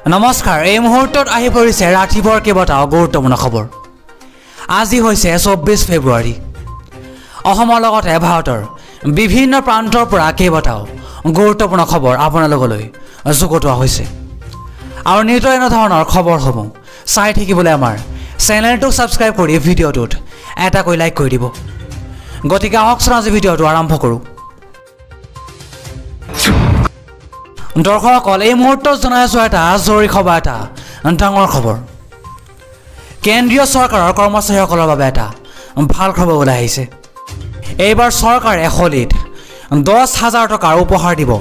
নমস্কাৰ এই মুহূৰ্তত আহি পৰিছে ৰাতিপুৱাৰ কেইবাটাও গুৰুত্বপূৰ্ণ খবৰ। আজি হৈছে 24 ফেব্ৰুৱাৰী। অসমৰ লগতে ভাৰতৰ বিভিন্ন প্ৰান্তৰ পৰা কেইবাটাও গুৰুত্বপূৰ্ণ খবৰ আপোনালোকলৈ যুগুতোৱা হৈছে। আৰু নিতৌ এনে ধৰণৰ খবৰসমূহ চাই থাকিবলৈ আমাৰ চেনেলটোক ছাবস্ক্ৰাইব কৰি ভিডিঅ'টোত এটাকৈ লাইক কৰি দিব। গতিকে আহকচোন আজি ভিডিঅ'টো আৰম্ভ কৰোঁ। দৰ্শকসকল এই মুহূৰ্তত জনাই আছোঁ এটা জৰুৰী খবৰ, এটা ডাঙৰ খবৰ। কেন্দ্ৰীয় চৰকাৰৰ কৰ্মচাৰীসকলৰ বাবে এটা ভাল খবৰ ওলাই আহিছে। এইবাৰ চৰকাৰে হোলীত 10,000 টকাৰ উপহাৰ দিব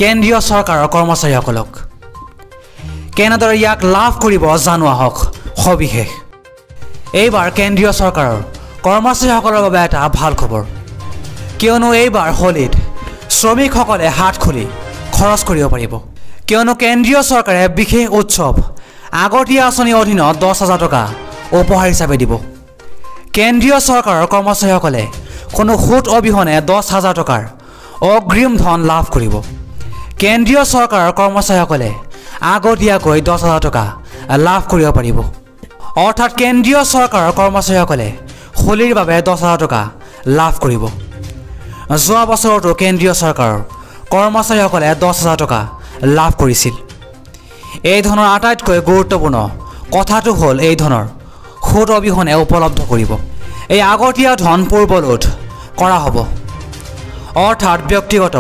কেন্দ্ৰীয় চৰকাৰৰ কৰ্মচাৰীসকলক। কেনেদৰে ইয়াক লাভ কৰিব জানো আহক সবিশেষ। এইবাৰ কেন্দ্ৰীয় চৰকাৰৰ কৰ্মচাৰীসকলৰ বাবে এটা ভাল খবৰ, কিয়নো এইবাৰ হোলীত শ্ৰমিকসকলে হাত খুলি খৰচ কৰিব পাৰিব। কিয়নো কেন্দ্ৰীয় চৰকাৰে বিশেষ উৎসৱ আগতীয়া আঁচনিৰ অধীনত 10,000 টকা উপহাৰ হিচাপে দিব। কেন্দ্ৰীয় চৰকাৰৰ কৰ্মচাৰীসকলে কোনো সুত অবিহনে 10,000 টকাৰ অগ্ৰিম ধন লাভ কৰিব। কেন্দ্ৰীয় চৰকাৰৰ কৰ্মচাৰীসকলে আগতীয়াকৈ 10,000 টকা লাভ কৰিব পাৰিব। অৰ্থাৎ কেন্দ্ৰীয় চৰকাৰৰ কৰ্মচাৰীসকলে হোলীৰ বাবে 10,000 টকা লাভ কৰিব। যোৱা বছৰতো কেন্দ্ৰীয় চৰকাৰৰ কৰ্মচাৰীসকলে 10,000 টকা লাভ কৰিছিল। এই ধনৰ আটাইতকৈ গুৰুত্বপূৰ্ণ কথাটো হ'ল এই ধনৰ সুত অবিহনে উপলব্ধ কৰিব। এই আগতীয়া ধন পূৰ্বলোধ কৰা হ'ব। অৰ্থাৎ ব্যক্তিগত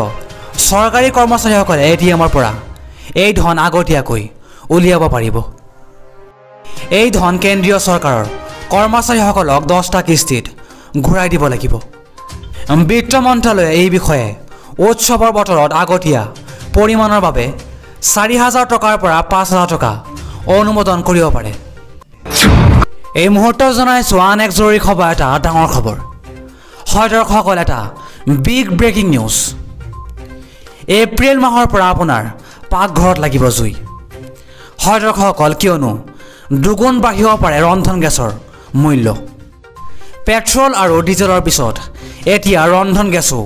চৰকাৰী কৰ্মচাৰীসকলে ATM-ৰ পৰা এই ধন আগতীয়াকৈ উলিয়াব পাৰিব। এই ধন কেন্দ্ৰীয় চৰকাৰৰ কৰ্মচাৰীসকলক 10টা কিস্তিত ঘূৰাই দিব লাগিব। বিত্ত মন্ত্ৰালয়ে এই বিষয়ে উৎসৱৰ বতৰত আগতীয়া পৰিমাণৰ বাবে 4,000 টকাৰ পৰা 5,000 টকা অনুমোদন কৰিব পাৰে। এই মুহূৰ্তত জনাইছোঁ আন এক জৰুৰী খবৰ, এটা ডাঙৰ খবৰ। হয় দৰ্শকসকল, এটা বিগ ব্ৰেকিং নিউজ। এপ্ৰিল মাহৰ পৰা আপোনাৰ পাকঘৰত লাগিব জুই। হয় দৰ্শকসকল, কিয়নো দুগুণ বাঢ়িব পাৰে ৰন্ধন গেছৰ মূল্য। পেট্ৰল আৰু ডিজেলৰ পিছত এতিয়া ৰন্ধন গেছো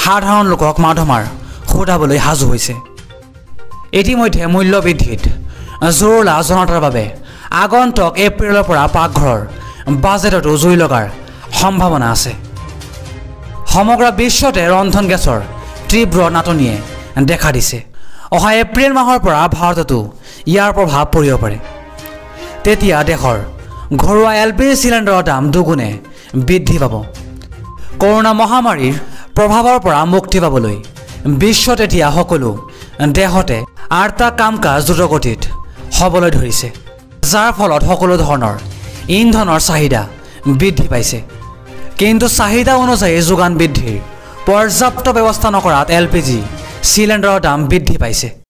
সাধাৰণ লোকক মাধমাৰ সোধাবলৈ সাজু হৈছে। ইতিমধ্যে মূল্য বৃদ্ধিত জোৰোলা জনতাৰ বাবে আগন্তুক এপ্ৰিলৰ পৰা পাকঘৰৰ বাজেটতো জুই লগাৰ সম্ভাৱনা আছে। সমগ্ৰ বিশ্বতে ৰন্ধন গেছৰ তীব্ৰ নাটনিয়ে দেখা দিছে। অহা এপ্ৰিল মাহৰ পৰা ভাৰততো ইয়াৰ প্ৰভাৱ পৰিব পাৰে। তেতিয়া দেশৰ ঘৰুৱা LPG চিলিণ্ডাৰৰ দাম দুগুণে বৃদ্ধি পাব। কৰোনা মহামাৰীৰ প্ৰভাৱৰ পৰা মুক্তি পাবলৈ বিশ্বত এতিয়া সকলো দেশতে আৰ্তা কাম কাজ দ্ৰুতগতিত হ'বলৈ ধৰিছে, যাৰ ফলত সকলো ধৰণৰ ইন্ধনৰ চাহিদা বৃদ্ধি পাইছে। কিন্তু চাহিদা অনুযায়ী যোগান বৃদ্ধিৰ পৰ্যাপ্ত ব্যৱস্থা নকৰাত LPG চিলিণ্ডাৰৰ দাম বৃদ্ধি পাইছে।